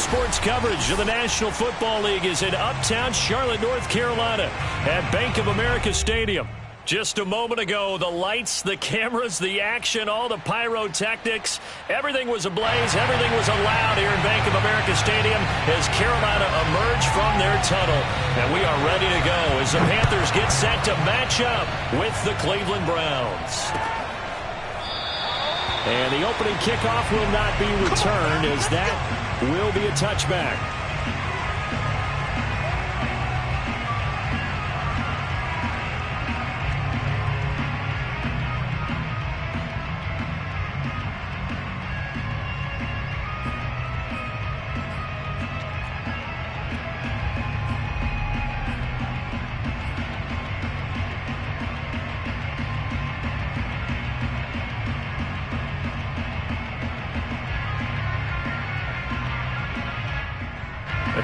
sports coverage of the National Football League is in uptown Charlotte, North Carolina at Bank of America Stadium. Just a moment ago, the lights, the cameras, the action, all the pyrotechnics, everything was ablaze, everything was allowed here in Bank of America Stadium as Carolina emerged from their tunnel. And we are ready to go as the Panthers get set to match up with the Cleveland Browns. And the opening kickoff will not be returned as that will be a touchback.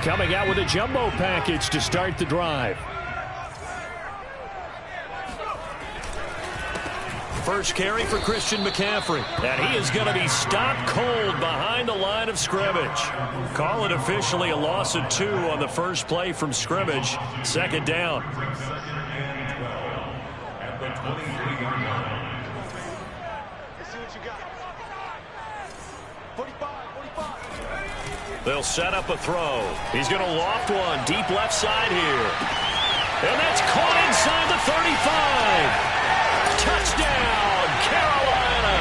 Coming out with a jumbo package to start the drive. First carry for Christian McCaffrey. And he is going to be stopped cold behind the line of scrimmage. Call it officially a loss of 2 on the first play from scrimmage. Second down. They'll set up a throw. He's going to loft one deep left side here. And that's caught inside the 35. Touchdown, Carolina.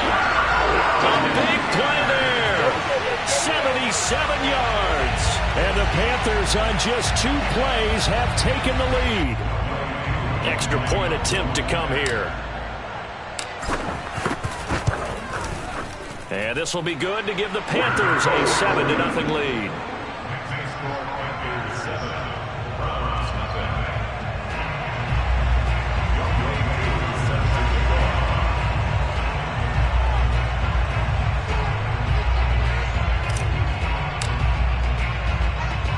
A big play there. 77 yards. And the Panthers on just 2 plays have taken the lead. Extra point attempt to come here. And this will be good to give the Panthers a 7-0 lead.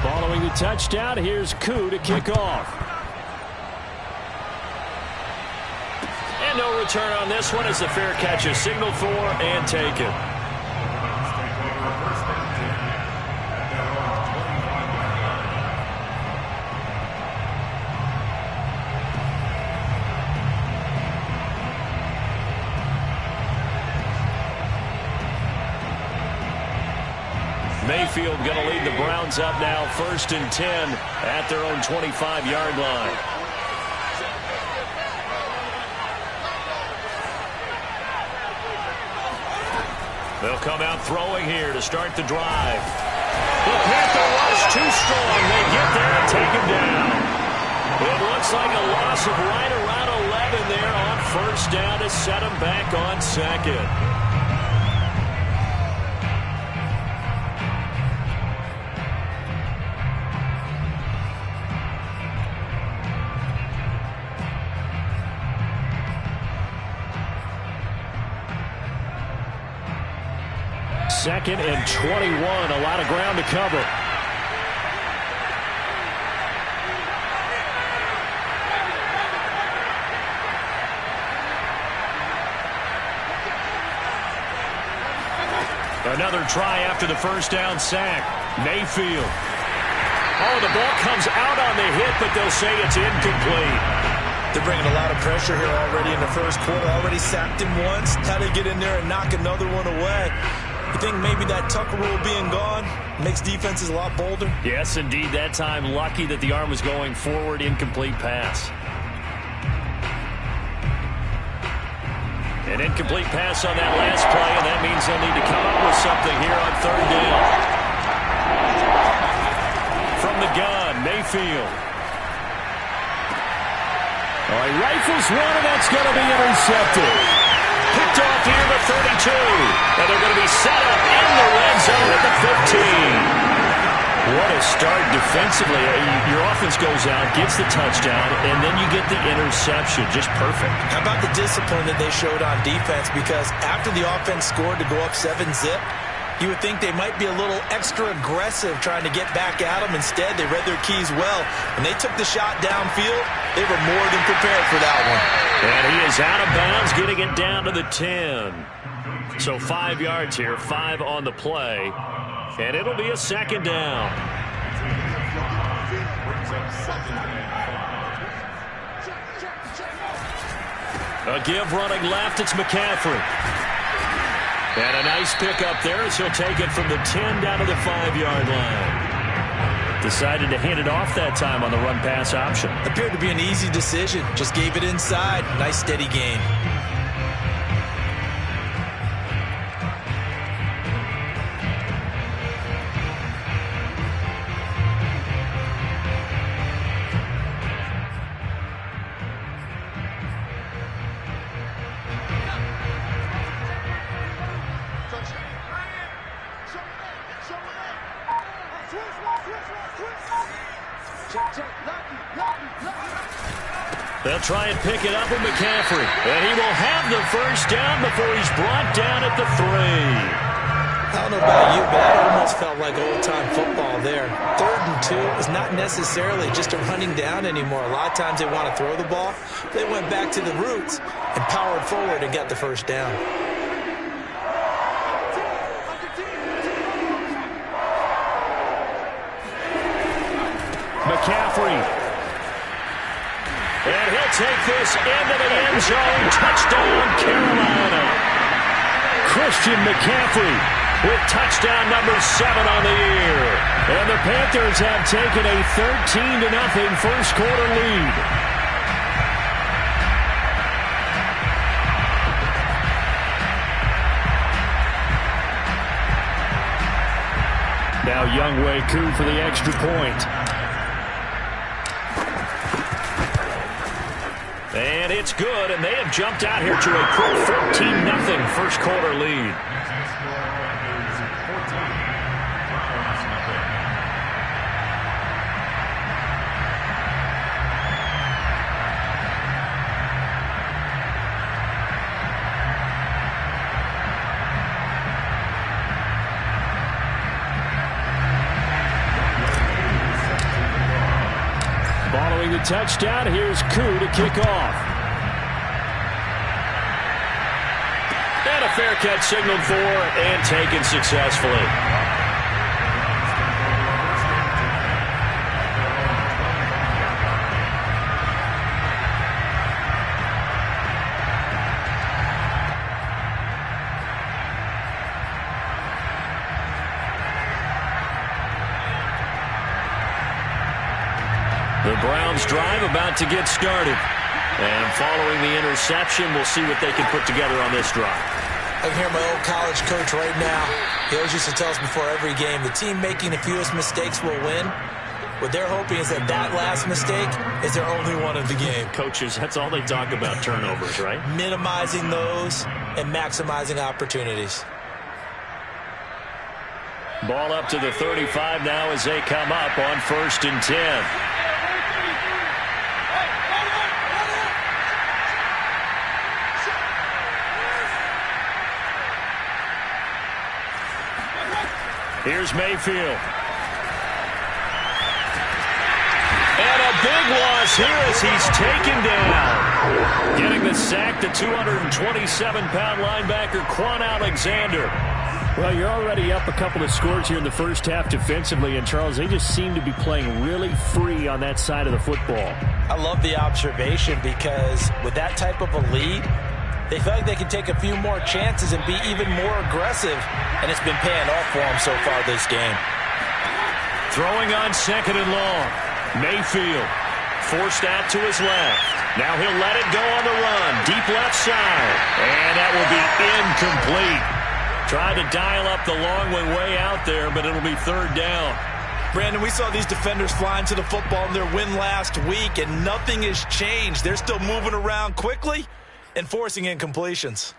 Following the touchdown, here's Koo to kick off. No return on this one as the fair catch is signaled for and taken. Mayfield going to lead the Browns up now, 1st and 10 at their own 25-yard line. They'll come out throwing here to start the drive. The Panther rush too strong. They get there and take him down. It looks like a loss of right around 11 there on 1st down to set him back on 2nd. Second and 21, a lot of ground to cover. Another try after the 1st down sack. Mayfield. Oh, the ball comes out on the hit, but they'll say it's incomplete. They're bringing a lot of pressure here already in the first quarter. Already sacked him once. How to get in there and knock another one away. You think maybe that Tucker rule being gone makes defenses a lot bolder? Yes, indeed. That time, lucky that the arm was going forward. Incomplete pass. An incomplete pass on that last play, and that means they'll need to come up with something here on 3rd down. From the gun, Mayfield. Oh, he rifles one, and that's going to be intercepted. Picked off here to 32. And they're going to be set up in the red zone at the 15. What a start defensively. Your offense goes out, gets the touchdown, and then you get the interception. Just perfect. How about the discipline that they showed on defense? Because after the offense scored to go up 7-zip, you would think they might be a little extra aggressive trying to get back at them. Instead, they read their keys well. When they took the shot downfield, they were more than prepared for that one. And he is out of bounds, getting it down to the 10. So 5 yards here, 5 on the play. And it'll be a second down. A give running left, it's McCaffrey. And a nice pickup there as he'll take it from the 10 down to the 5-yard line. Decided to hand it off that time on the run-pass option. Appeared to be an easy decision. Just gave it inside. Nice steady gain. They'll try and pick it up with McCaffrey. And he will have the first down before he's brought down at the 3. I don't know about you, but that almost felt like old-time football there. 3rd and 2 is not necessarily just a running down anymore. A lot of times they want to throw the ball. They went back to the roots and powered forward and got the first down. McCaffrey. And he'll take this into the end zone. Touchdown, Carolina. Christian McCaffrey with touchdown number 7 on the year. And the Panthers have taken a 13-0 first quarter lead. Now Younghoe Koo for the extra point. And it's good, and they have jumped out here to a quick 14-0 first quarter lead. Following the touchdown, here's Koo to kick off. And a fair catch signaled for and taken successfully. The Browns drive about to get started. And following the interception, we'll see what they can put together on this drive. I can hear my old college coach right now. He always used to tell us before every game, the team making the fewest mistakes will win. What they're hoping is that last mistake is their only one of the game. Coaches, that's all they talk about, turnovers, right? Minimizing those and maximizing opportunities. Ball up to the 35 now as they come up on 1st and 10. Here's Mayfield. And a big loss here as he's taken down. Getting the sack, the 227-pound linebacker, Quan Alexander. Well, you're already up a couple of scores here in the first half defensively, and Charles, they just seem to be playing really free on that side of the football. I love the observation because with that type of a lead, they feel like they can take a few more chances and be even more aggressive, and it's been paying off for them so far this game. Throwing on 2nd and long. Mayfield forced out to his left. Now he'll let it go on the run. Deep left side. And that will be incomplete. Tried to dial up the long way out there, but it'll be 3rd down. Brandon, we saw these defenders flying to the football in their win last week, and nothing has changed. They're still moving around quickly and forcing incompletions.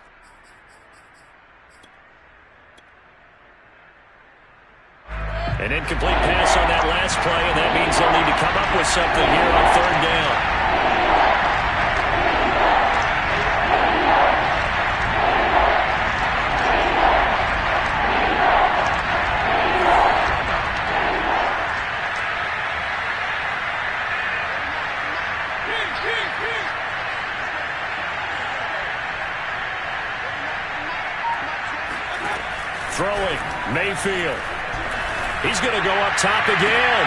An incomplete pass on that last play, and that means they'll need to come up with something here on 3rd down. Throwing, Mayfield. He's going to go up top again.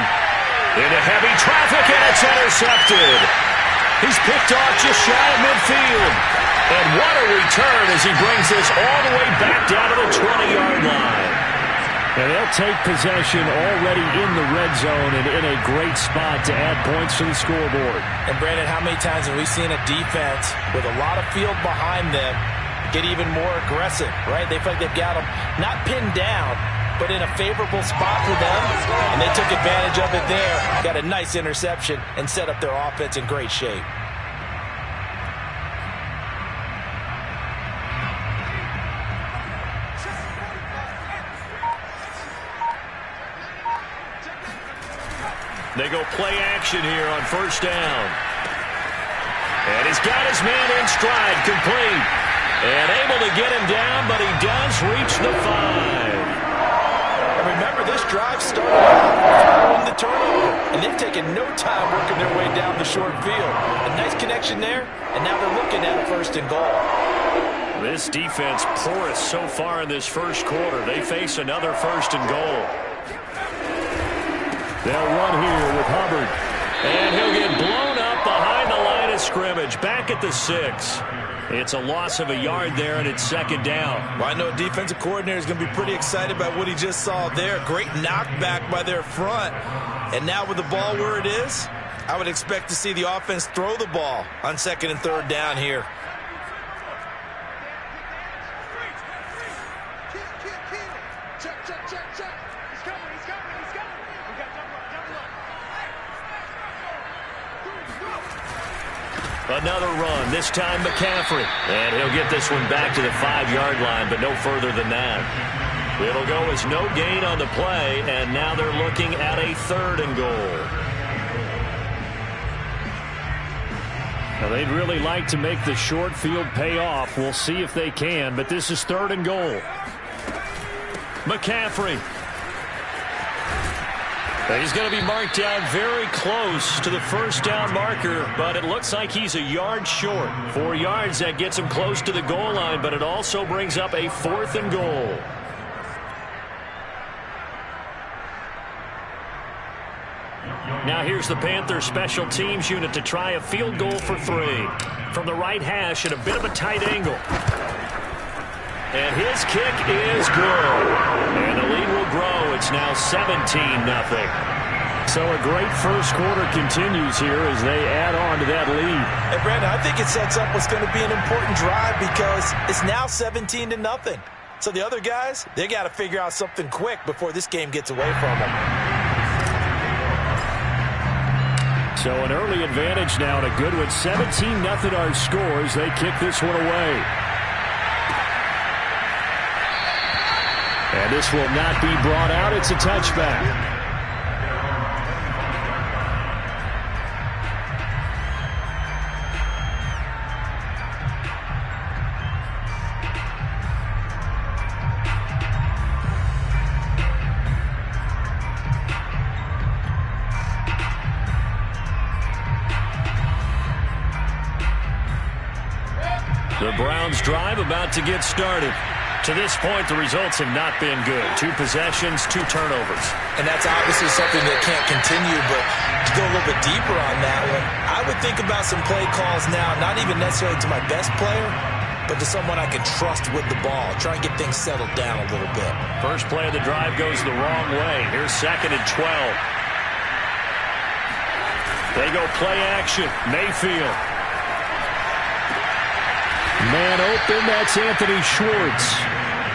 Into heavy traffic, and it's intercepted. He's picked off just shy of midfield. And what a return as he brings this all the way back down to the 20-yard line. And they'll take possession already in the red zone and in a great spot to add points to the scoreboard. And, Brandon, how many times have we seen a defense with a lot of field behind them get even more aggressive, right? They feel like they've got them not pinned down, but in a favorable spot for them, and they took advantage of it there. Got a nice interception and set up their offense in great shape. They go play action here on first down. And he's got his man in stride, complete. And able to get him down, but he does reach the 5. And remember, this drive started off the turnover, and they've taken no time working their way down the short field. A nice connection there, and now they're looking at a 1st and goal. This defense porous so far in this first quarter. They face another 1st and goal. They'll run here with Hubbard. And he'll get blown up behind the line of scrimmage. Back at the 6. It's a loss of a yard there, and it's 2nd down. Well, I know a defensive coordinator is going to be pretty excited about what he just saw there. Great knockback by their front. And now with the ball where it is, I would expect to see the offense throw the ball on 2nd and 3rd down here. Another run, this time McCaffrey. And he'll get this one back to the 5-yard line, but no further than that. It'll go as no gain on the play, and now they're looking at a 3rd and goal. Now, they'd really like to make the short field pay off. We'll see if they can, but this is 3rd and goal. McCaffrey. He's going to be marked down very close to the 1st down marker, but it looks like he's a yard short. 4 yards, that gets him close to the goal line, but it also brings up a 4th and goal. Now here's the Panthers special teams unit to try a field goal for 3. From the right hash at a bit of a tight angle. And his kick is good. And the lead will grow. It's now 17-0. So a great first quarter continues here as they add on to that lead. And Brandon, I think it sets up what's going to be an important drive because it's now 17-0. So the other guys, they got to figure out something quick before this game gets away from them. So an early advantage now and a good one. 17-0 our scores. They kick this one away. And this will not be brought out. It's a touchback. The Browns drive about to get started. To this point, the results have not been good. 2 possessions, 2 turnovers. And that's obviously something that can't continue, but to go a little bit deeper on that one, I would think about some play calls now, not even necessarily to my best player, but to someone I can trust with the ball. Try and get things settled down a little bit. First play of the drive goes the wrong way. Here's 2nd and 12. They go play action. Mayfield. Man open, that's Anthony Schwartz.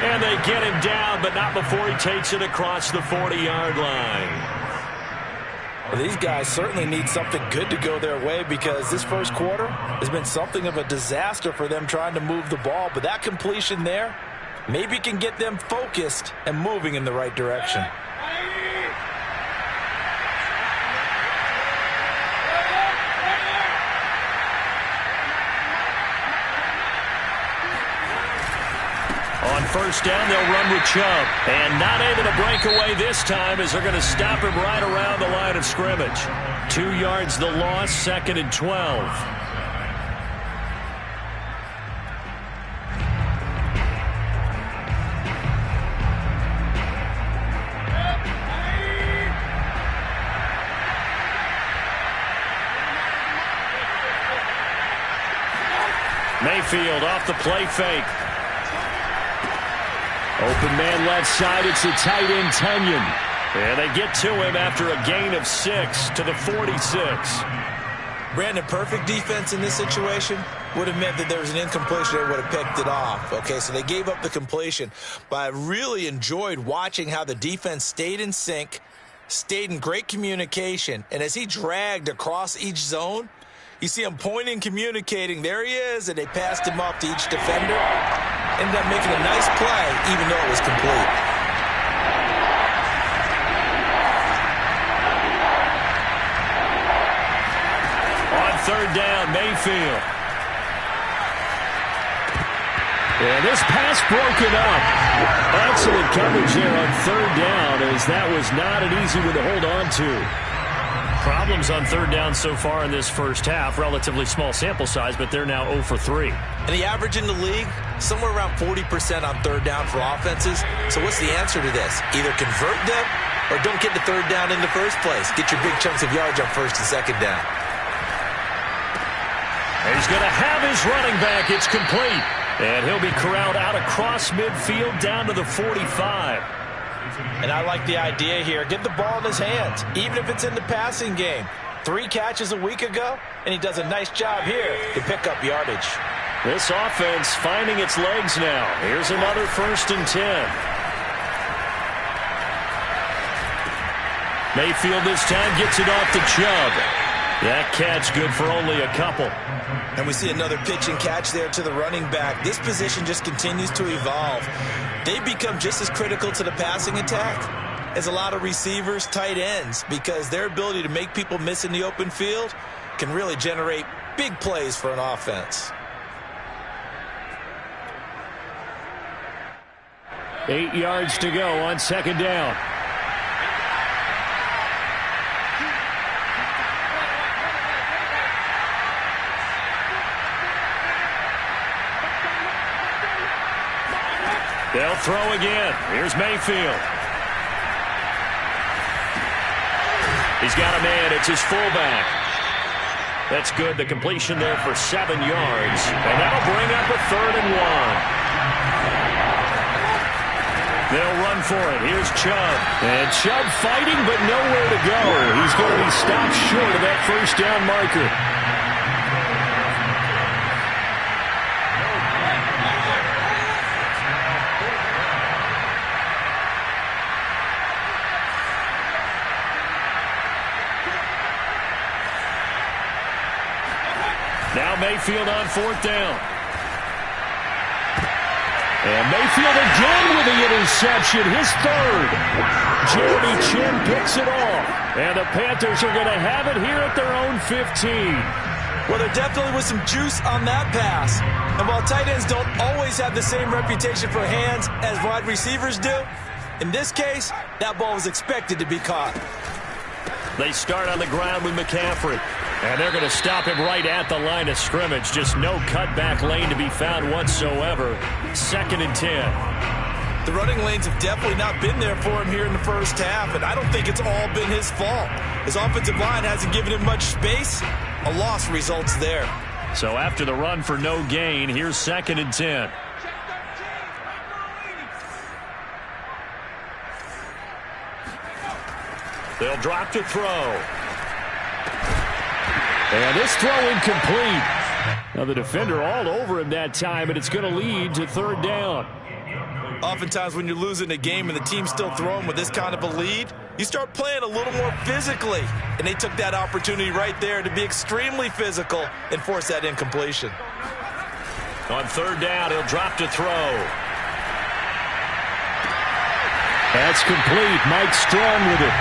And they get him down, but not before he takes it across the 40-yard line. Well, these guys certainly need something good to go their way because this first quarter has been something of a disaster for them trying to move the ball. But that completion there maybe can get them focused and moving in the right direction. On first down, they'll run with Chubb. And not able to break away this time as they're going to stop him right around the line of scrimmage. 2 yards the loss, 2nd and 12. Mayfield off the play fake. Open man left side. It's a tight end, Tunyon. And they get to him after a gain of 6 to the 46. Brandon, perfect defense in this situation would have meant that there was an incompletion. They would have picked it off. Okay, so they gave up the completion. But I really enjoyed watching how the defense stayed in sync, stayed in great communication. And as he dragged across each zone, you see him pointing, communicating. There he is, and they passed him off to each defender. Ended up making a nice play, even though it was complete. Third down, Mayfield. And this pass broken up. Excellent coverage there on third down, as that was not an easy one to hold on to. Problems on third down so far in this first half. Relatively small sample size, but they're now 0 for 3. And the average in the league, somewhere around 40% on third down for offenses. So what's the answer to this? Either convert them or don't get the third down in the first place. Get your big chunks of yards on first and second down. He's going to have his running back. It's complete. And he'll be corralled out across midfield down to the 45. And I like the idea here. Get the ball in his hands, even if it's in the passing game. 3 catches a week ago, and he does a nice job here to pick up yardage. This offense finding its legs now. Here's another 1st and 10. Mayfield this time gets it off to Chubb. That catch good for only a couple. And we see another pitch and catch there to the running back. This position just continues to evolve. They become just as critical to the passing attack as a lot of receivers, tight ends, because their ability to make people miss in the open field can really generate big plays for an offense. 8 yards to go on second down. They'll throw again. Here's Mayfield. He's got a man. It's his fullback. That's good. The completion there for 7 yards. And that'll bring up a 3rd and 1. They'll run for it. Here's Chubb. And Chubb fighting, but nowhere to go. He's going to be stopped short of that first down marker. Now Mayfield on 4th down. And Mayfield again with the interception, his 3rd. Jeremy Chin picks it off. And the Panthers are going to have it here at their own 15. Well, there definitely was some juice on that pass. And while tight ends don't always have the same reputation for hands as wide receivers do, in this case, that ball was expected to be caught. They start on the ground with McCaffrey. And they're going to stop him right at the line of scrimmage. Just no cutback lane to be found whatsoever. 2nd and 10. The running lanes have definitely not been there for him here in the first half, and I don't think it's all been his fault. His offensive line hasn't given him much space. A loss results there. So after the run for no gain, here's 2nd and 10. They'll drop to throw. And this throw incomplete. Now the defender all over him that time, and it's going to lead to 3rd down. Oftentimes when you're losing a game and the team's still throwing with this kind of a lead, you start playing a little more physically. And they took that opportunity right there to be extremely physical and force that incompletion. On 3rd down, he'll drop to throw. That's complete. Mike Strong with it.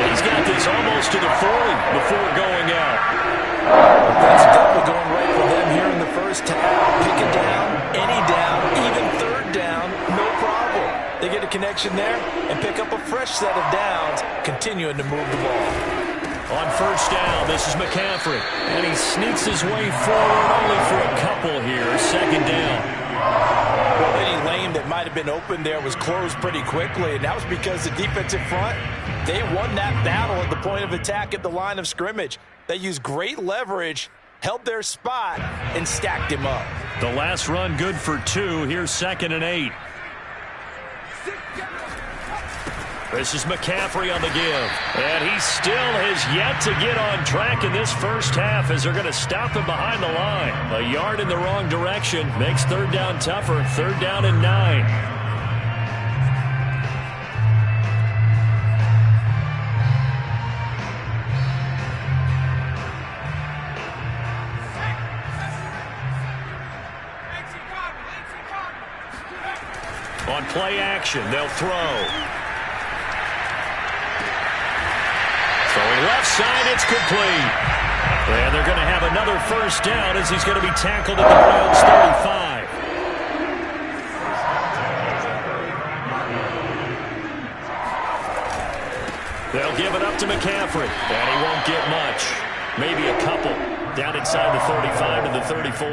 He's got this almost to the 40 before going out. That's definitely going right for them here in the first half. Pick it down, any down, even 3rd down, no problem. They get a connection there and pick up a fresh set of downs, continuing to move the ball. On 1st down, this is McCaffrey. And he sneaks his way forward only for a couple here. 2nd down. Well, any lane that might have been open there was closed pretty quickly, and that was because the defensive front, they won that battle at the point of attack at the line of scrimmage. They used great leverage held their spot, and stacked him up. The last run good for 2. Here's 2nd and 8. This is McCaffrey on the give. And he still has yet to get on track in this first half as they're going to stop him behind the line. A yard in the wrong direction makes 3rd down tougher. 3rd down and 9. On play action, they'll throw. Throwing left side, it's complete. And they're going to have another first down as he's going to be tackled at the Browns 35. They'll give it up to McCaffrey, and he won't get much. Maybe a couple. Down inside the 35 to the 34.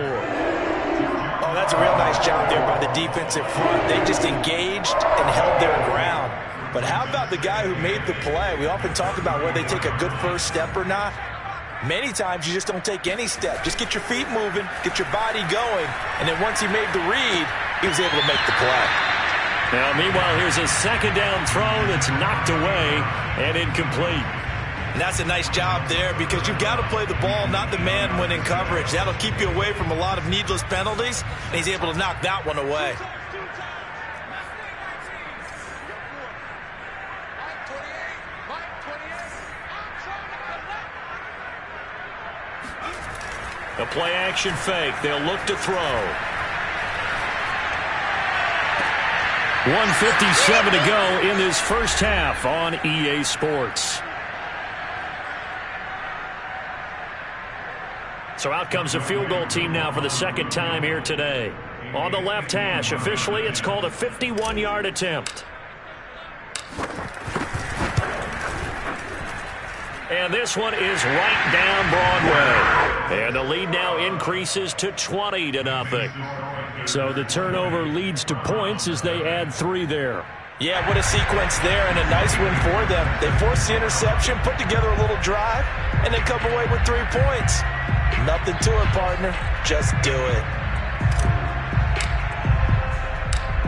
Oh, that's a real nice job there by the defensive front. They just engaged and held their ground. But how about the guy who made the play? We often talk about whether they take a good first step or not. Many times you just don't take any step. Just get your feet moving, get your body going, and then once he made the read, he was able to make the play. Now, meanwhile, here's a 2nd down throw that's knocked away and incomplete. And that's a nice job there because you've got to play the ball, not the man when in coverage. That'll keep you away from a lot of needless penalties, and he's able to knock that one away. A play-action fake. They'll look to throw. 1:57 to go in this first half on EA Sports. So out comes the field goal team now for the 2nd time here today. On the left hash, officially it's called a 51-yard attempt. And this one is right down Broadway. And the lead now increases to 20-0. So the turnover leads to points as they add 3 there. Yeah, what a sequence there and a nice win for them. They forced the interception, put together a little drive, and then come away with 3 points. Nothing to it, partner. Just do it.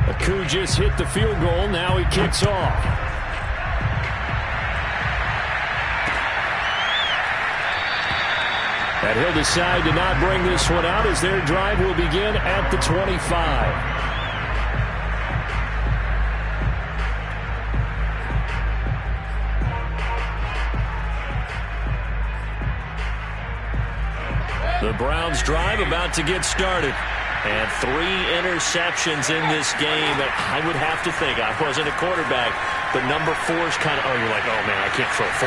Aku just hit the field goal. Now he kicks off. And he'll decide to not bring this one out as their drive will begin at the 25. The Browns drive about to get started. And 3 interceptions in this game. I would have to think, I wasn't a quarterback, but number 4 is kind of, oh, you're like, oh, man, I can't throw 4.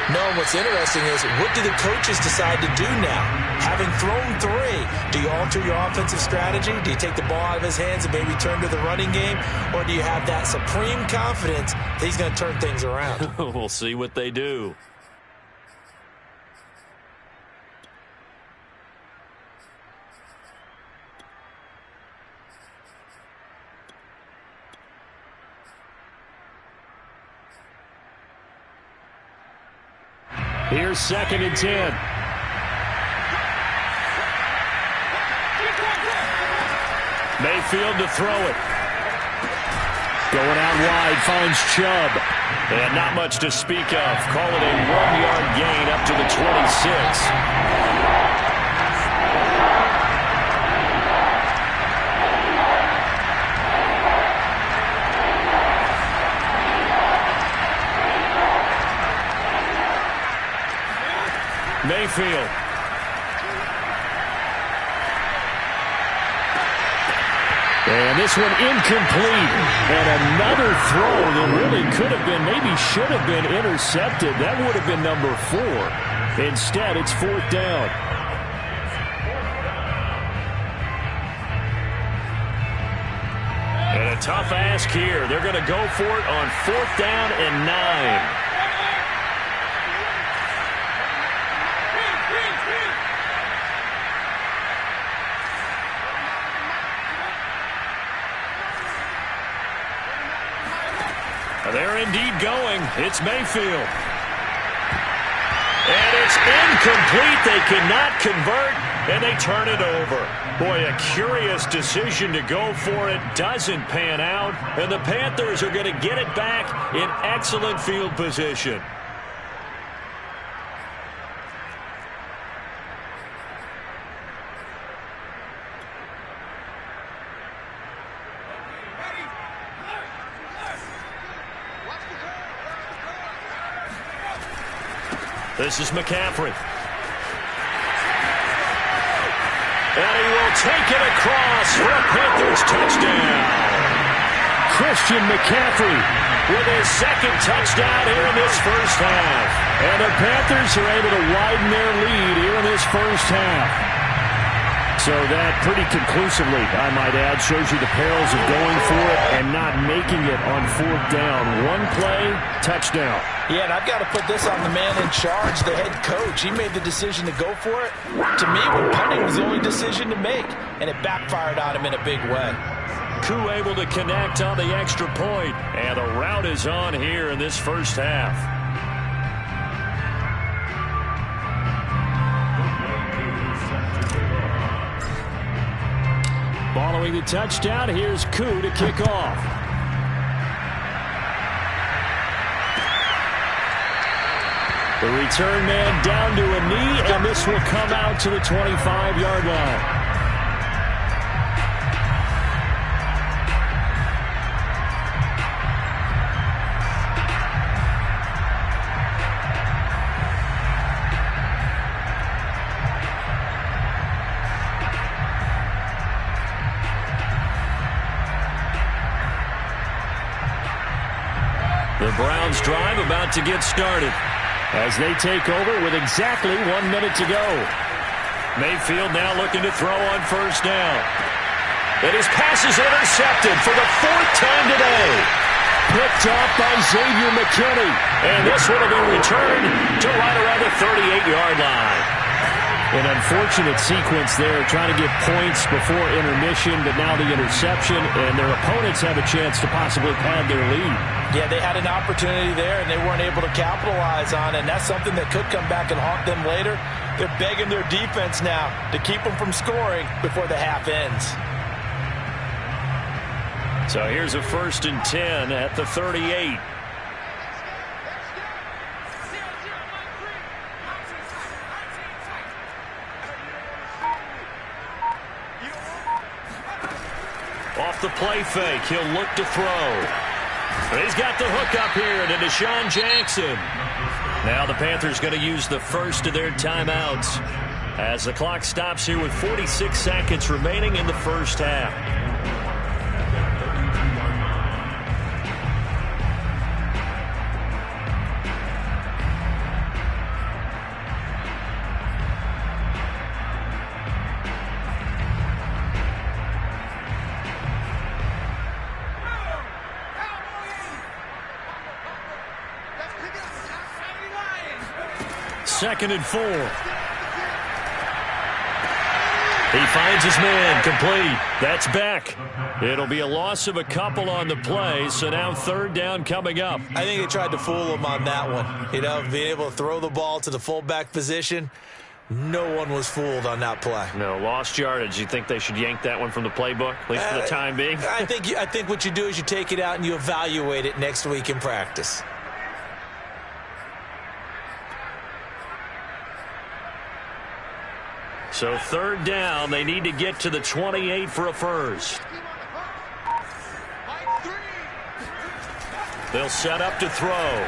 No, what's interesting is what do the coaches decide to do now? Having thrown 3, do you alter your offensive strategy? Do you take the ball out of his hands and maybe turn to the running game? Or do you have that supreme confidence that he's going to turn things around? We'll see what they do. Here's 2nd and 10. Mayfield to throw it. Going out wide, finds Chubb. And not much to speak of. Call it a 1-yard gain up to the 26. Mayfield. And this one incomplete. And another throw that really could have been, maybe should have been intercepted. That would have been number 4. Instead, it's 4th down. And a tough ask here. They're going to go for it on 4th down and 9. They're indeed going. It's Mayfield. And it's incomplete. They cannot convert, and they turn it over. Boy, a curious decision to go for it. Doesn't pan out, and the Panthers are going to get it back in excellent field position. This is McCaffrey. And he will take it across for a Panthers touchdown. Christian McCaffrey with his second touchdown here in this first half. And the Panthers are able to widen their lead here in this first half. So that pretty conclusively, I might add, shows you the perils of going for it and not making it on fourth down. One play, touchdown. Yeah, and I've got to put this on the man in charge, the head coach. He made the decision to go for it. To me, when punting was the only decision to make, and it backfired on him in a big way. Koo able to connect on the extra point, and the route is on here in this first half. Following the touchdown, here's Koo to kick off. The return man down to a knee, and this will come out to the 25-yard line. The Browns drive about to get started as they take over with exactly 1 minute to go. Mayfield now looking to throw on first down. And his pass is intercepted for the fourth time today. Picked up by Xavier McKinney. And this one will be returned to right around the 38-yard line. An unfortunate sequence there, trying to get points before intermission, but now the interception, and their opponents have a chance to possibly pad their lead. Yeah, they had an opportunity there, and they weren't able to capitalize on it, and that's something that could come back and haunt them later. They're begging their defense now to keep them from scoring before the half ends. So here's a 1st and 10 at the 38. Off the play fake, he'll look to throw. He's got the hook up here to Deshaun Jackson. Now the Panthers going to use the first of their timeouts as the clock stops here with 46 seconds remaining in the first half. Second and 4. He finds his man, complete. That's back. It'll be a loss of a couple on the play, so now third down coming up. I think they tried to fool him on that one. You know, being able to throw the ball to the fullback position. No one was fooled on that play. No, lost yardage. You think they should yank that one from the playbook, at least for the time being? I think what you do is you take it out and you evaluate it next week in practice. So third down, they need to get to the 28 for a first. They'll set up to throw.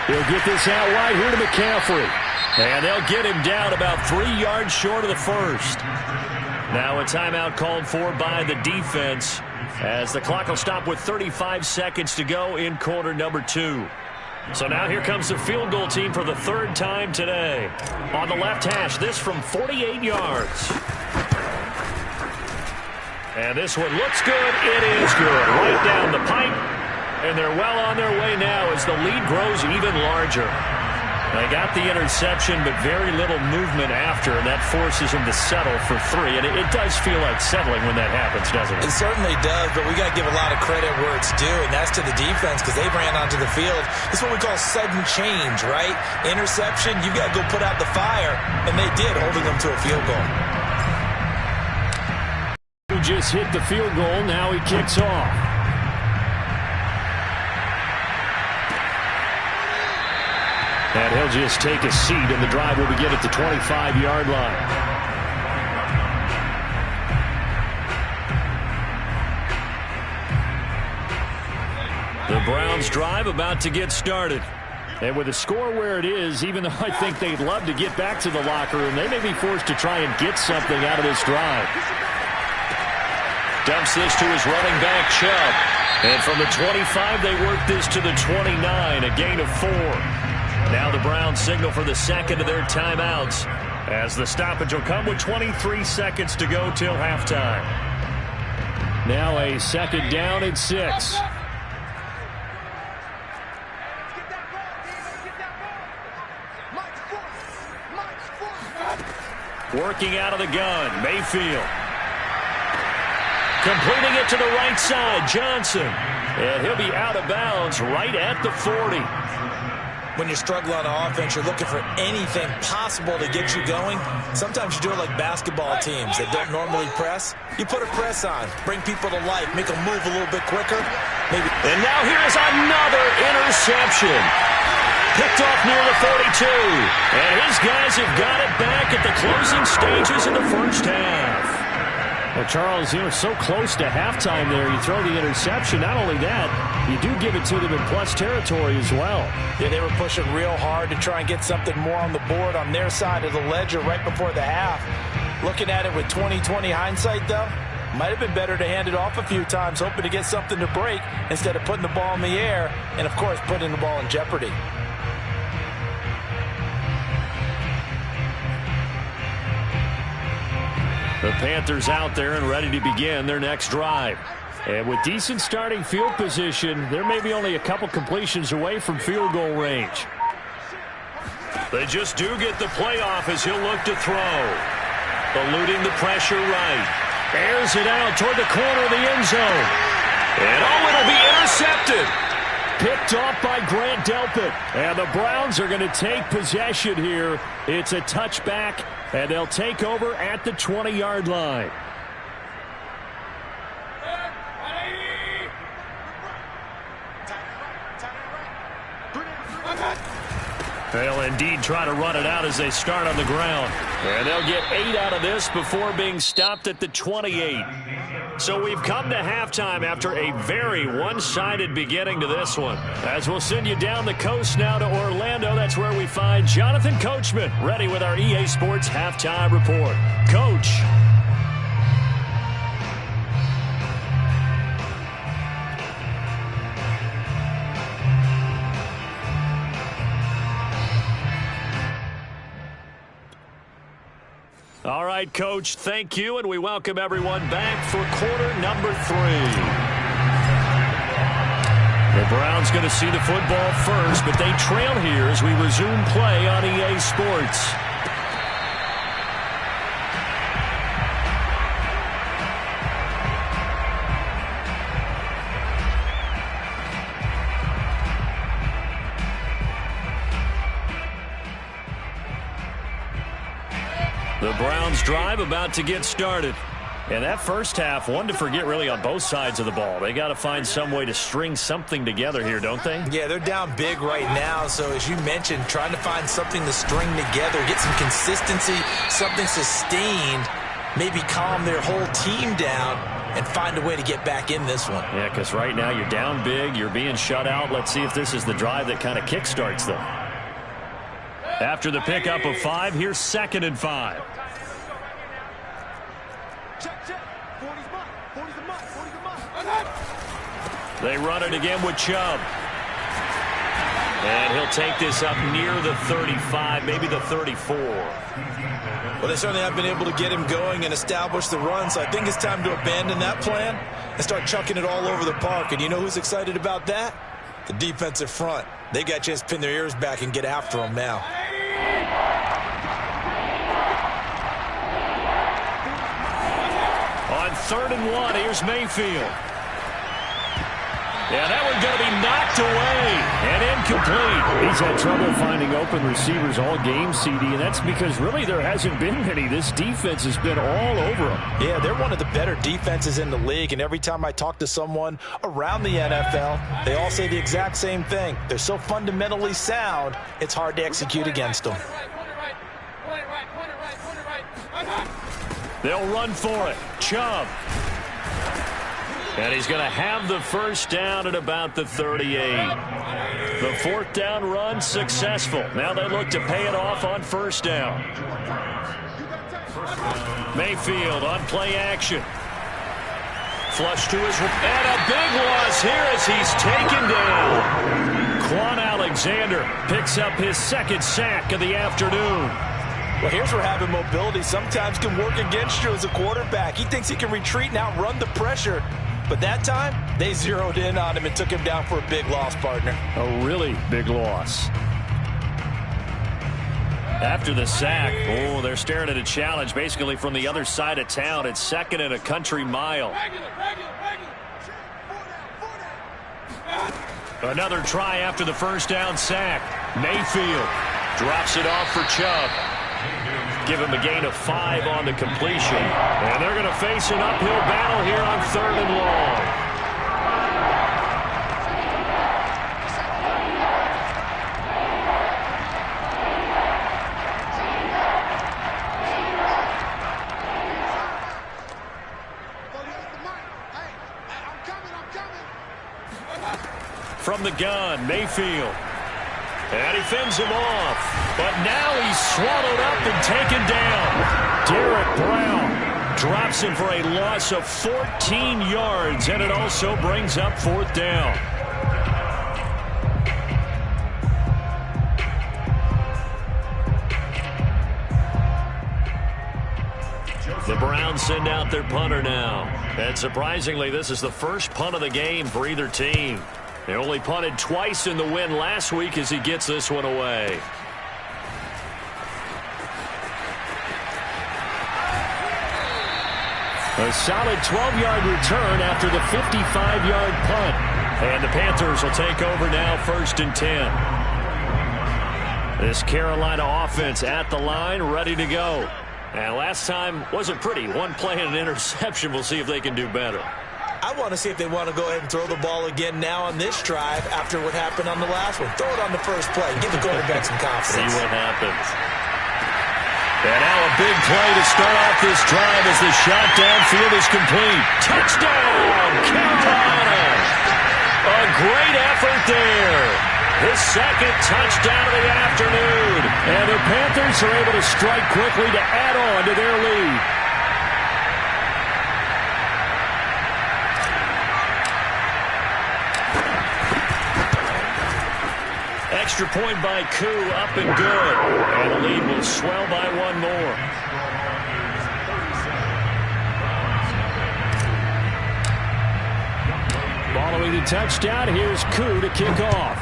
He'll get this out wide here to McCaffrey. And they'll get him down about 3 yards short of the first. Now a timeout called for by the defense as the clock will stop with 35 seconds to go in quarter number 2. So now here comes the field goal team for the third time today. On the left hash, this from 48 yards. And this one looks good. It is good. Right down the pipe. And they're well on their way now as the lead grows even larger. They got the interception, but very little movement after, and that forces him to settle for 3. And it does feel like settling when that happens, doesn't it? It certainly does, but we got to give a lot of credit where it's due, and that's to the defense because they ran onto the field. It's what we call sudden change, right? Interception, you got to go put out the fire, and they did, holding them to a field goal. Who just hit the field goal, now he kicks off. And he'll just take a seat, and the drive will begin at the 25-yard line. The Browns drive about to get started. And with the score where it is, even though I think they'd love to get back to the locker room, they may be forced to try and get something out of this drive. Dumps this to his running back, Chubb. And from the 25, they work this to the 29, a gain of 4. Now the Browns signal for the second of their timeouts as the stoppage will come with 23 seconds to go till halftime. Now a second down and 6. Working out of the gun, Mayfield. Completing it to the right side, Johnson. And he'll be out of bounds right at the 40. When you're struggling on offense, you're looking for anything possible to get you going. Sometimes you do it like basketball teams that don't normally press. You put a press on, bring people to life, make them move a little bit quicker. Maybe. And now here's another interception. Picked off near the 42. And his guys have got it back at the closing stages of the first half. Well, Charles, you know, so close to halftime there. You throw the interception. Not only that, you do give it to them in plus territory as well. Yeah, they were pushing real hard to try and get something more on the board on their side of the ledger right before the half. Looking at it with 20/20 hindsight, though, might have been better to hand it off a few times, hoping to get something to break instead of putting the ball in the air and, of course, putting the ball in jeopardy. The Panthers out there and ready to begin their next drive. And with decent starting field position, there may be only a couple completions away from field goal range. They just do get the playoff as he'll look to throw. Eluding the pressure right. Airs it out toward the corner of the end zone. And oh, it'll be intercepted. Picked off by Grant Delpit. And the Browns are going to take possession here. It's a touchback, and they'll take over at the 20-yard line. They'll indeed try to run it out as they start on the ground. And they'll get 8 out of this before being stopped at the 28. So we've come to halftime after a very one-sided beginning to this one. As we'll send you down the coast now to Orlando, that's where we find Jonathan Coachman ready with our EA Sports Halftime Report. Coach. All right, Coach, thank you, and we welcome everyone back for quarter number 3. The Browns going to see the football first, but they trail here as we resume play on EA Sports. The Browns drive about to get started. And that first half, one to forget really on both sides of the ball. They got to find some way to string something together here, don't they? Yeah, they're down big right now. So as you mentioned, trying to find something to string together, get some consistency, something sustained, maybe calm their whole team down and find a way to get back in this one. Yeah, because right now you're down big, you're being shut out. Let's see if this is the drive that kind of kickstarts them. After the pickup of 5, here's 2nd and 5. They run it again with Chubb. And he'll take this up near the 35, maybe the 34. Well, they certainly have been able to get him going and establish the run, so I think it's time to abandon that plan and start chucking it all over the park. And you know who's excited about that? The defensive front. They got a chance to pin their ears back and get after him now. On 3rd and 1, here's Mayfield. Yeah, that one's going to be knocked away and incomplete. He's had trouble finding open receivers all game, CD, and that's because really there hasn't been many. This defense has been all over them. Yeah, they're one of the better defenses in the league, and every time I talk to someone around the NFL, they all say the exact same thing. They're so fundamentally sound, it's hard to execute against them. They'll run for it. Chubb. And he's going to have the first down at about the 38. The 4th down run successful. Now they look to pay it off on 1st down. Mayfield on play action. Flush to his... And a big loss here as he's taken down. Quan Alexander picks up his 2nd sack of the afternoon. Well, here's where having mobility sometimes can work against you as a quarterback. He thinks he can retreat and outrun the pressure. But that time, they zeroed in on him and took him down for a big loss, partner. A really big loss. After the sack, they're staring at a challenge basically from the other side of town. It's 2nd and a country mile. Another try after the 1st down sack. Mayfield drops it off for Chubb. Give him a gain of 5 on the completion. And they're going to face an uphill battle here on 3rd and long. From the gun, Mayfield. And he fends him off. But now he's swallowed up and taken down. Derek Brown drops him for a loss of 14 yards, and it also brings up 4th down. The Browns send out their punter now. And surprisingly, this is the first punt of the game for either team. They only punted twice in the win last week as he gets this one away. A solid 12-yard return after the 55-yard punt. And the Panthers will take over now, 1st and 10. This Carolina offense at the line, ready to go. And last time wasn't pretty. One play and an interception. We'll see if they can do better. I want to see if they want to go ahead and throw the ball again now on this drive after what happened on the last one. Throw it on the first play. Give the quarterback some confidence. See what happens. And now a big play to start off this drive as the shot downfield is complete. Touchdown, Carolina! A great effort there. His 2nd touchdown of the afternoon. And the Panthers are able to strike quickly to add on to their lead. Extra point by Koo, up and good. And the lead will swell by 1 more. Following the touchdown, here's Koo to kick off.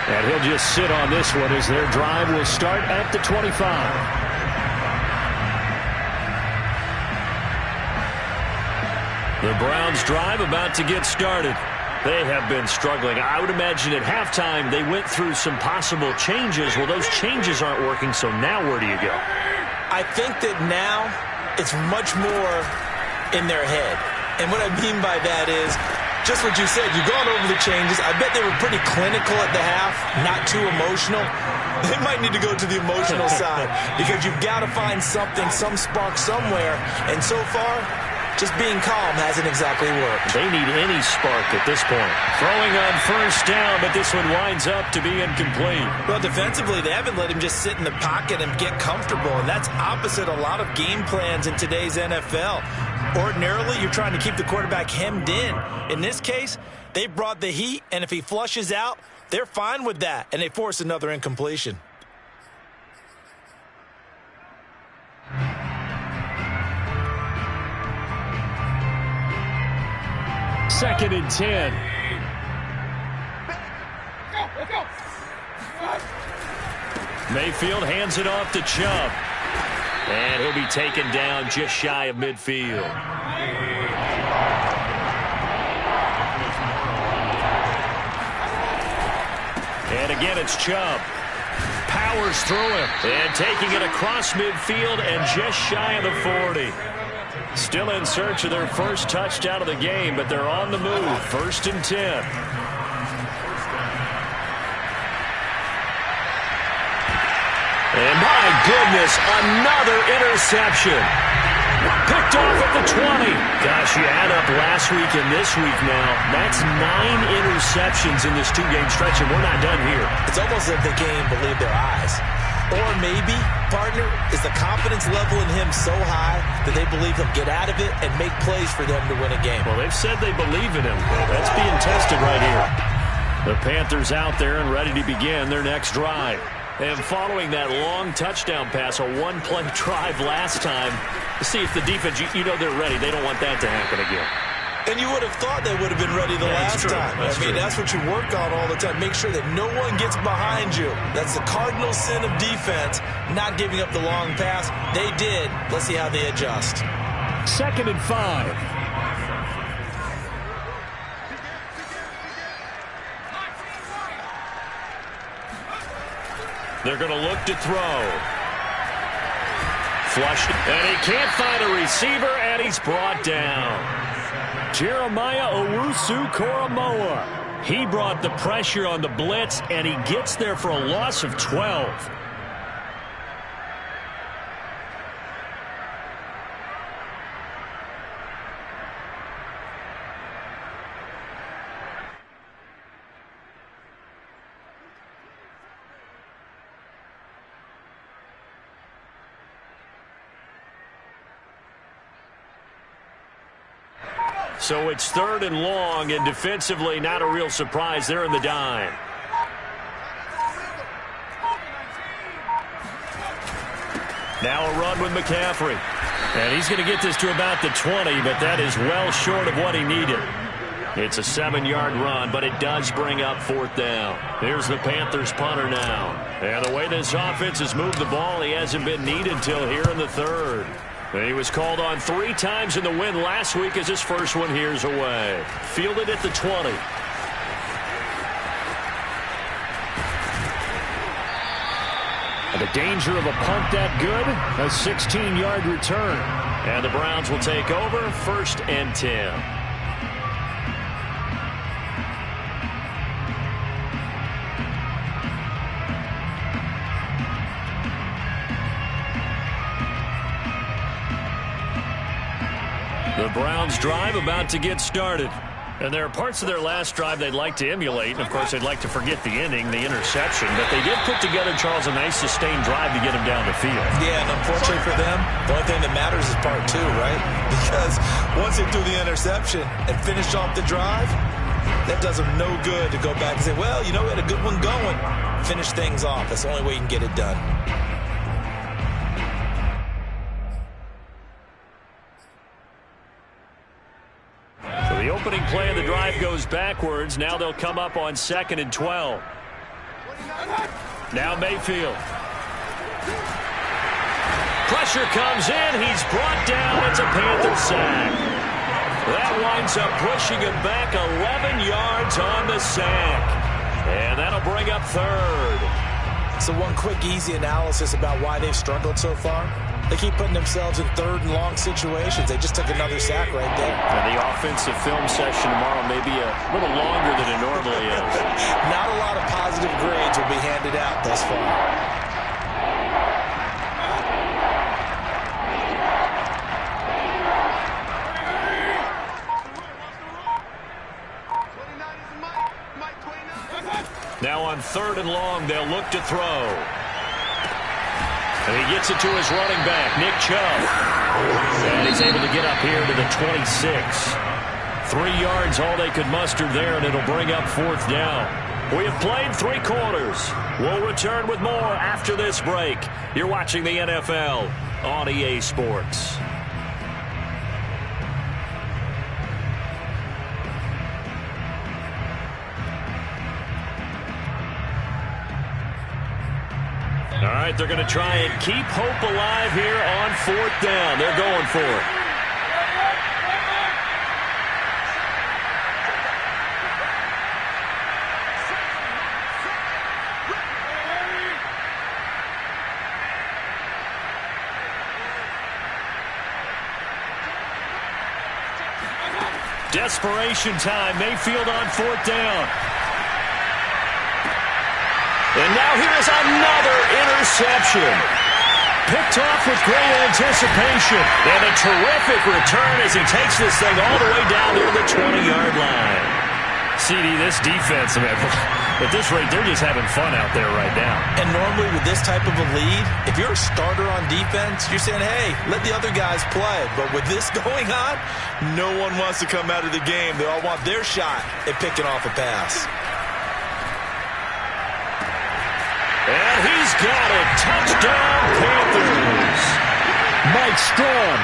And he'll just sit on this one as their drive will start at the 25. The Browns drive about to get started. They have been struggling. I would imagine at halftime they went through some possible changes. Well, those changes aren't working, so now where do you go? I think that now it's much more in their head. And what I mean by that is just what you said. You've gone over the changes. I bet they were pretty clinical at the half, not too emotional. They might need to go to the emotional side because you've got to find something, some spark somewhere. And so far, just being calm hasn't exactly worked. They need any spark at this point. Throwing on 1st down, but this one winds up to be incomplete. Well, defensively, they haven't let him just sit in the pocket and get comfortable, and that's opposite a lot of game plans in today's NFL. Ordinarily, you're trying to keep the quarterback hemmed in. In this case, they brought the heat, and if he flushes out, they're fine with that, and they force another incompletion. 2nd and 10. Mayfield hands it off to Chubb. And he'll be taken down just shy of midfield. And again, it's Chubb. Powers through him. And taking it across midfield and just shy of the 40. Still in search of their first touchdown of the game, but they're on the move. 1st and 10. And my goodness, another interception. Picked off at the 20. Gosh, you add up last week and this week now. That's 9 interceptions in this 2-game stretch, and we're not done here. It's almost as if they can't even believe their eyes. Or maybe, partner, is the confidence level in him so high that they believe he'll get out of it and make plays for them to win a game. Well, they've said they believe in him. That's being tested right here. The Panthers out there and ready to begin their next drive. And following that long touchdown pass, a one-play drive last time, to see if the defense, you know they're ready. They don't want that to happen again. And you would have thought they would have been ready the last time. That's what you work on all the time. Make sure that no one gets behind you. That's the cardinal sin of defense, not giving up the long pass. They did. Let's see how they adjust. 2nd and 5. They're going to look to throw. Flushed. And he can't find a receiver, and he's brought down. Jeremiah Owusu-Koramoah. He brought the pressure on the blitz, and he gets there for a loss of 12. So it's 3rd and long, and defensively not a real surprise. They're in the dime. Now a run with McCaffrey. And he's going to get this to about the 20, but that is well short of what he needed. It's a 7-yard run, but it does bring up 4th down. Here's the Panthers punter now. And the way this offense has moved the ball, he hasn't been needed till here in the 3rd. And he was called on 3 times in the win last week as his first one here's away. Fielded at the 20. And the danger of a punt that good, a 16-yard return. And the Browns will take over 1st and 10. The Browns drive about to get started. And there are parts of their last drive they'd like to emulate. And, of course, they'd like to forget the ending, the interception. But they did put together, Charles, a nice sustained drive to get him down the field. Yeah, and unfortunately for them, the only thing that matters is part 2, right? Because once they threw the interception and finished off the drive, that does them no good to go back and say, well, you know, we had a good one going. Finish things off. That's the only way you can get it done. The opening play of the drive goes backwards. Now they'll come up on 2nd and 12. Now Mayfield. Pressure comes in. He's brought down. It's a Panther sack. That winds up pushing him back 11 yards on the sack. And that'll bring up 3rd. So one quick, easy analysis about why they've struggled so far. They keep putting themselves in 3rd and long situations. They just took another sack right there. And the offensive film session tomorrow may be a little longer than it normally is. Not a lot of positive grades will be handed out thus far. Now on 3rd and long, they'll look to throw. And he gets it to his running back, Nick Chubb. And he's able to get up here to the 26. 3 yards, all they could muster there, and it'll bring up 4th down. We have played 3 quarters. We'll return with more after this break. You're watching the NFL on EA Sports. right, they're going to try and keep hope alive here on 4th down. They're going for it. Desperation time. Mayfield on 4th down. And now here is another interception. Picked off with great anticipation. And a terrific return as he takes this thing all the way down near the 20-yard line. CD, this defense, man, at this rate, they're just having fun out there right now. And normally with this type of a lead, if you're a starter on defense, you're saying, hey, let the other guys play. But with this going on, no one wants to come out of the game. They all want their shot at picking off a pass. And he's got it. Touchdown, Panthers. Mike Strong,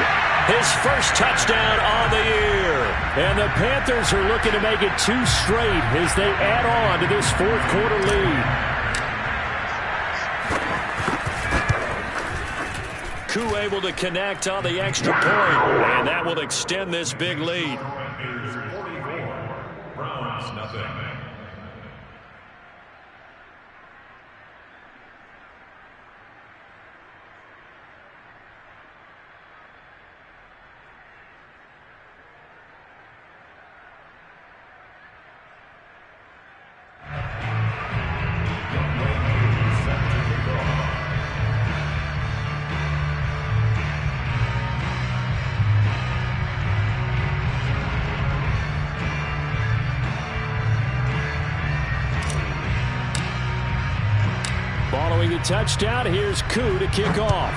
his first touchdown on the year. And the Panthers are looking to make it 2 straight as they add on to this 4th quarter lead. Koo able to connect on the extra point, and that will extend this big lead. Browns, nothing. Following a touchdown, here's Koo to kick off.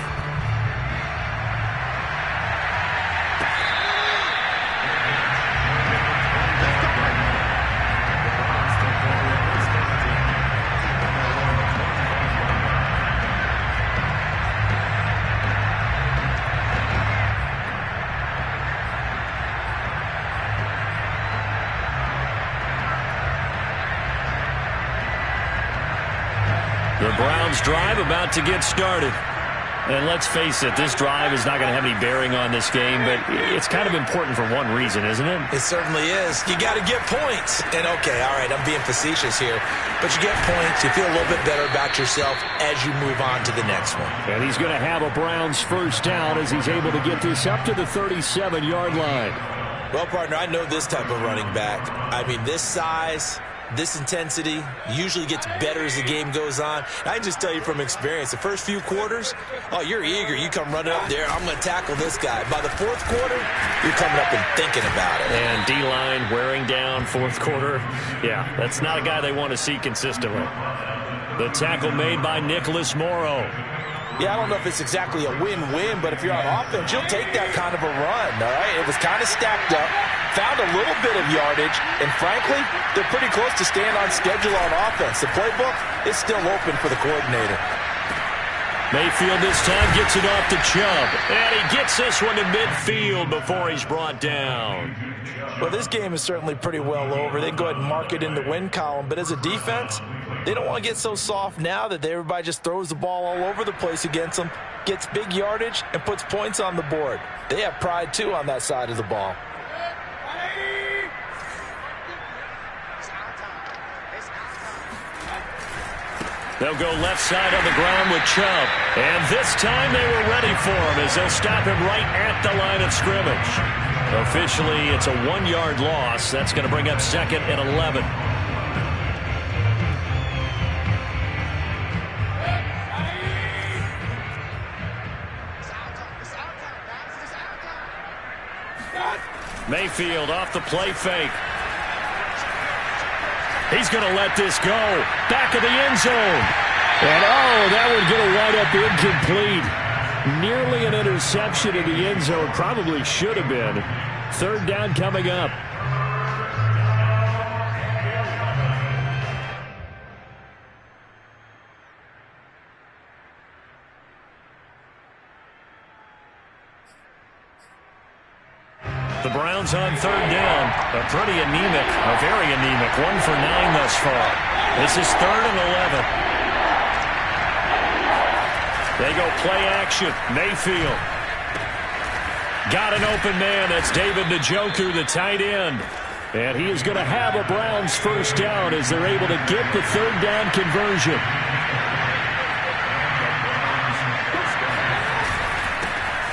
The Browns drive about to get started. And let's face it, this drive is not going to have any bearing on this game, but it's kind of important for one reason, isn't it? It certainly is. You got to get points. And, okay, all right, I'm being facetious here, but you get points. You feel a little bit better about yourself as you move on to the next one. And he's going to have a Browns first down as he's able to get this up to the 37-yard line. Well, partner, I know this type of running back. I mean, this size, this intensity usually gets better as the game goes on. I can just tell you from experience, the first few quarters, oh, you're eager. You come running up there, I'm going to tackle this guy. By the 4th quarter, you're coming up and thinking about it. And D-line wearing down 4th quarter. Yeah, that's not a guy they want to see consistently. The tackle made by Nicholas Morrow. Yeah, I don't know if it's exactly a win-win, but if you're on offense, you'll take that kind of a run, all right? It was kind of stacked up, found a little bit of yardage, and frankly, they're pretty close to staying on schedule on offense. The playbook is still open for the coordinator. Mayfield this time gets it off to Chubb, and he gets this one to midfield before he's brought down. Well, this game is certainly pretty well over. They can go ahead and mark it in the win column, but as a defense, they don't want to get so soft now that everybody just throws the ball all over the place against them, gets big yardage, and puts points on the board. They have pride, too, on that side of the ball. They'll go left side on the ground with Chubb. And this time they were ready for him as they'll stop him right at the line of scrimmage. Officially, it's a 1-yard loss. That's going to bring up 2nd and 11. Mayfield off the play fake. He's going to let this go. Back of the end zone. And, oh, that would get a wide-up incomplete. Nearly an interception in the end zone. Probably should have been. 3rd down coming up. The Browns on 3rd down. A pretty anemic, a very anemic. 1 for 9 thus far. This is 3rd and 11. They go play action. Mayfield. Got an open man. That's David Njoku, the tight end. And he is going to have a Browns first down as they're able to get the third down conversion.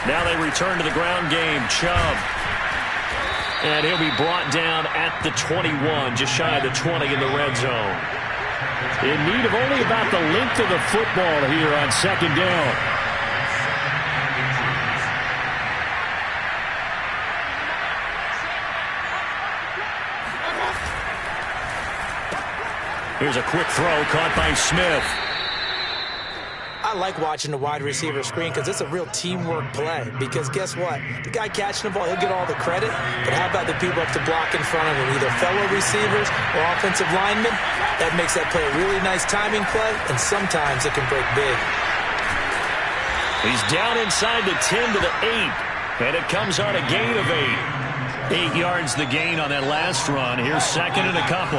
Now they return to the ground game. Chubb. And he'll be brought down at the 21, just shy of the 20 in the red zone. In need of only about the length of the football here on second down. Here's a quick throw caught by Smith. I like watching the wide receiver screen because it's a real teamwork play. Because guess what? The guy catching the ball, he'll get all the credit. But how about the people up to block in front of him, either fellow receivers or offensive linemen? That makes that play a really nice timing play, and sometimes it can break big. He's down inside the 10 to the 8, and it comes on a gain of 8. 8 yards the gain on that last run. Here's second and a couple.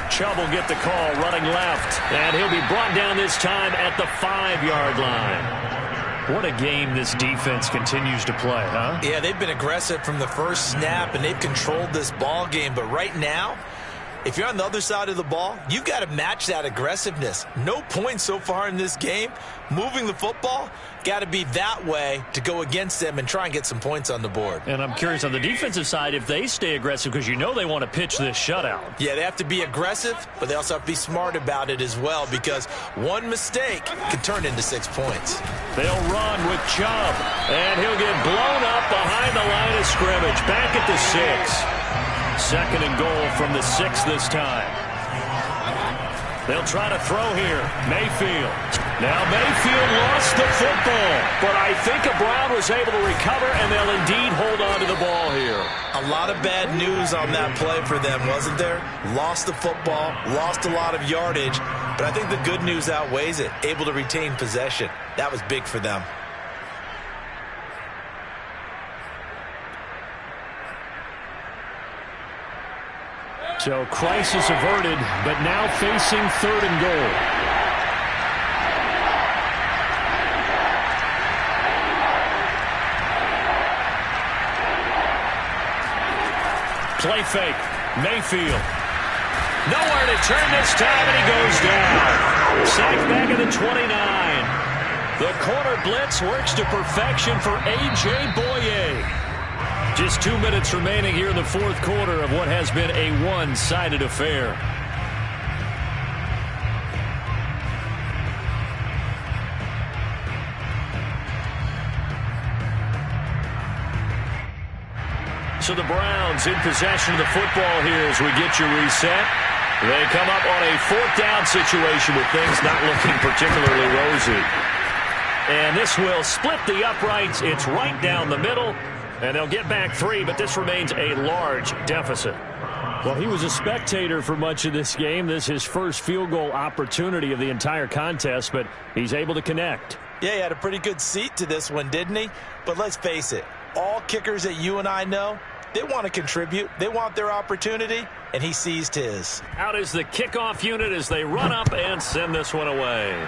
Chubb will get the call running left, and he'll be brought down this time at the 5-yard line. What a game this defense continues to play, huh? Yeah, they've been aggressive from the first snap, and they've controlled this ball game. But right now, if you're on the other side of the ball, you've got to match that aggressiveness. No points so far in this game. Moving the football, got to be that way to go against them and try and get some points on the board. And I'm curious on the defensive side if they stay aggressive, because you know they want to pitch this shutout. Yeah, they have to be aggressive, but they also have to be smart about it as well, because one mistake can turn into 6 points. They'll run with Chubb, and he'll get blown up behind the line of scrimmage. Back at the 6. Second and goal from the 6 this time. They'll try to throw here. Mayfield. Now Mayfield lost the football, but I think a Brown was able to recover, and they'll indeed hold on to the ball here. A lot of bad news on that play for them, wasn't there? Lost the football, lost a lot of yardage, but I think the good news outweighs it. Able to retain possession. That was big for them. So crisis averted, but now facing third and goal. Play fake. Mayfield. Nowhere to turn this time, and he goes down. Sacked back at the 29. The corner blitz works to perfection for A.J. Boye. Just 2 minutes remaining here in the fourth quarter of what has been a one-sided affair. So the Browns in possession of the football here as we get you reset. They come up on a fourth down situation with things not looking particularly rosy. And this will split the uprights. It's right down the middle. And they'll get back 3, but this remains a large deficit. Well, he was a spectator for much of this game. This is his first field goal opportunity of the entire contest, but he's able to connect. Yeah, he had a pretty good seat to this one, didn't he? But let's face it, all kickers that you and I know, they want to contribute. They want their opportunity, and he seized his. Out is the kickoff unit as they run up and send this one away.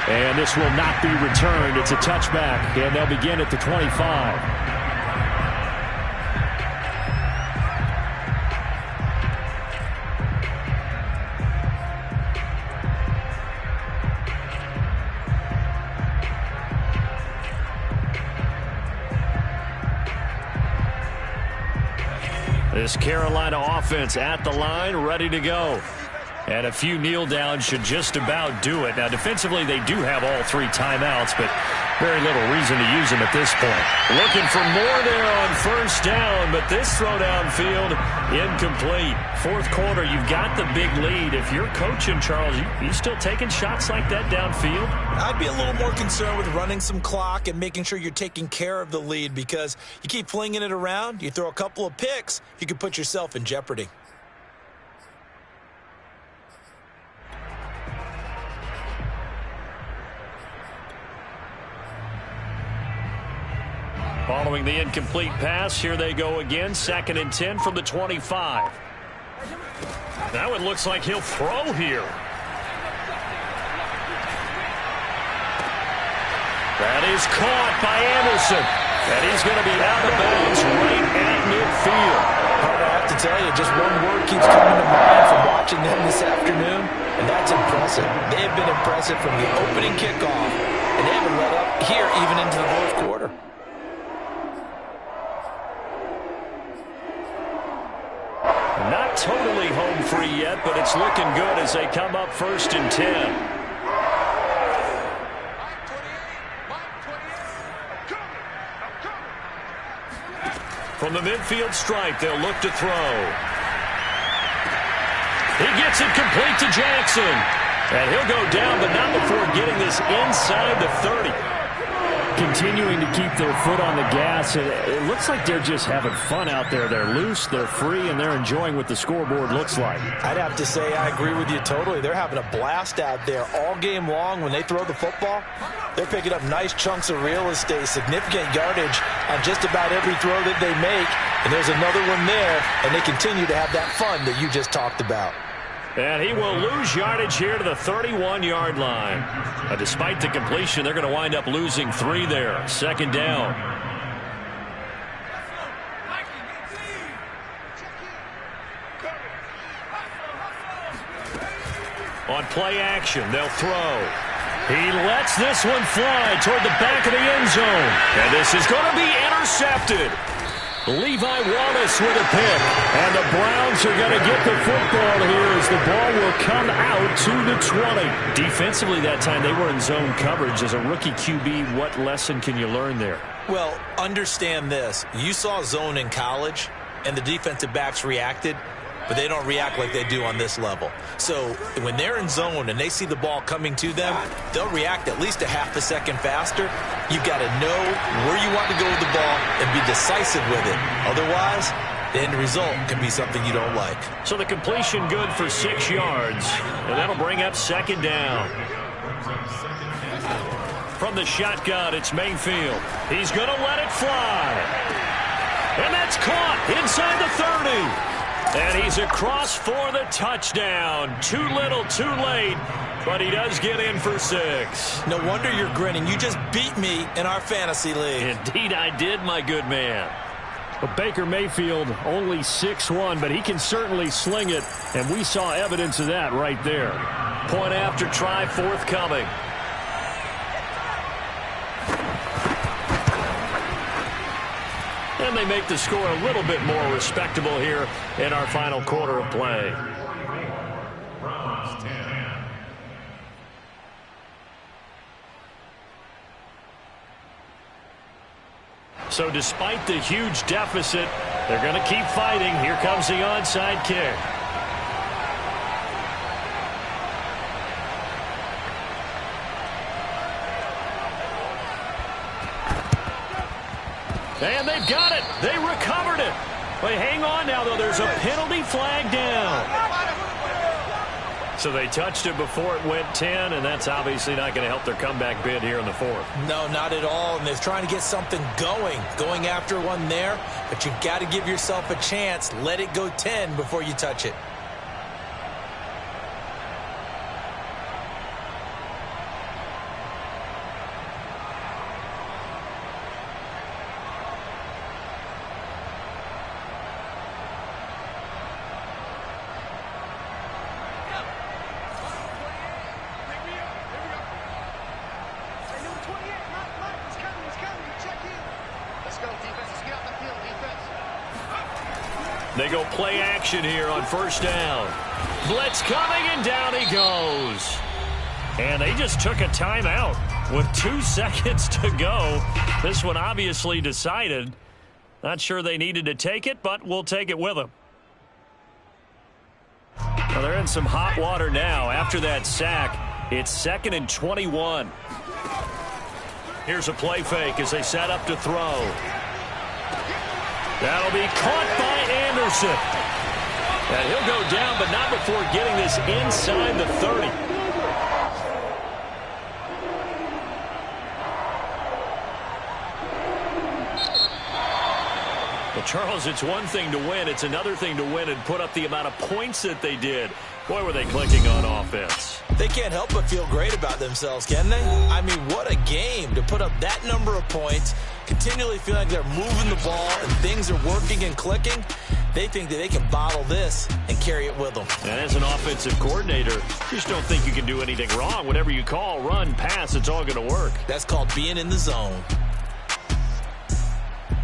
And this will not be returned. It's a touchback, and they'll begin at the 25. This Carolina offense at the line, ready to go. And a few kneel downs should just about do it. Now, defensively, they do have all 3 timeouts, but very little reason to use them at this point. Looking for more there on first down, but this throw downfield, incomplete. Fourth quarter, you've got the big lead. If you're coaching, Charles, you still taking shots like that downfield? I'd be a little more concerned with running some clock and making sure you're taking care of the lead, because you keep flinging it around, you throw a couple of picks, you could put yourself in jeopardy. Following the incomplete pass, here they go again. 2nd and 10 from the 25. Now it looks like he'll throw here. That is caught by Anderson. And he's going to be out of bounds right at midfield. Hard to have to tell you, just one word keeps coming to mind from watching them this afternoon, and that's impressive. They have been impressive from the opening kickoff, and they haven't let up here even into the fourth quarter. Not totally home free yet, but it's looking good as they come up 1st and 10. From the midfield stripe, they'll look to throw. He gets it complete to Jackson. And he'll go down, but not before getting this inside the 30. Continuing to keep their foot on the gas. It looks like they're just having fun out there. They're loose, they're free, and they're enjoying what the scoreboard looks like. I'd have to say I agree with you totally. They're having a blast out there all game long when they throw the football. They're picking up nice chunks of real estate, significant yardage on just about every throw that they make. And there's another one there, and they continue to have that fun that you just talked about. And he will lose yardage here to the 31-yard line. Despite the completion, they're going to wind up losing 3 there. 2nd down. On play action, they'll throw. He lets this one fly toward the back of the end zone. And this is going to be intercepted. Levi Wallace with a pick. And the Browns are going to get the football here as the ball will come out to the 20. Defensively that time, they were in zone coverage. As a rookie QB, what lesson can you learn there? Well, understand this. You saw zone in college, and the defensive backs reacted, but they don't react like they do on this level. So when they're in zone and they see the ball coming to them, they'll react at least a half a second faster. You've got to know where you want to go with the ball and be decisive with it. Otherwise, the end result can be something you don't like. So the completion good for 6 yards, and that'll bring up 2nd down. From the shotgun, it's Mayfield. He's going to let it fly. And that's caught inside the 30. And he's across for the touchdown. Too little, too late, but he does get in for 6. No wonder you're grinning. You just beat me in our fantasy league. Indeed I did, my good man. But Baker Mayfield only 6'1", but he can certainly sling it, and we saw evidence of that right there. Point after try forthcoming. And they make the score a little bit more respectable here in our final quarter of play. So despite the huge deficit, they're going to keep fighting. Here comes the onside kick. And they've got it. They recovered it. But hang on now, though. There's a penalty flag down. So they touched it before it went 10, and that's obviously not going to help their comeback bid here in the 4th. No, not at all. And they're trying to get something going after one there. But you've got to give yourself a chance. Let it go 10 before you touch it. They go play action here on 1st down. Blitz coming, and down he goes. And they just took a timeout with 2 seconds to go. This one obviously decided. Not sure they needed to take it, but we'll take it with them. Well, they're in some hot water now. After that sack, it's 2nd and 21. Here's a play fake as they set up to throw. That'll be caught by Anderson. And he'll go down, but not before getting this inside the 30. Well, Charles, it's one thing to win. It's another thing to win and put up the amount of points that they did. Boy, were they clicking on offense. They can't help but feel great about themselves, can they? I mean, what a game to put up that number of points, continually feeling like they're moving the ball and things are working and clicking. They think that they can bottle this and carry it with them. And as an offensive coordinator, you just don't think you can do anything wrong. Whatever you call, run, pass, it's all going to work. That's called being in the zone.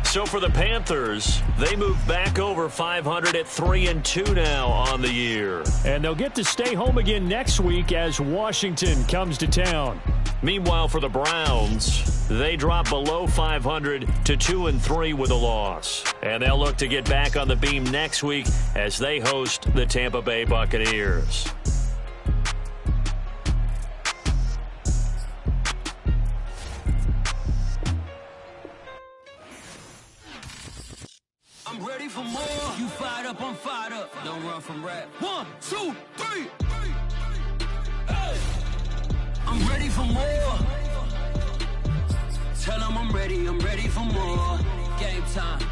So for the Panthers, they move back over 500 at 3-2 now on the year. And they'll get to stay home again next week as Washington comes to town. Meanwhile, for the Browns, they drop below 500 to 2-3 with a loss. And they'll look to get back on the beam next week as they host the Tampa Bay Buccaneers. I'm ready for more. You fired up, I'm fired up. Don't run from rap. 1, 2, 3. Hey. I'm ready for more. Tell them I'm ready for more. Game time.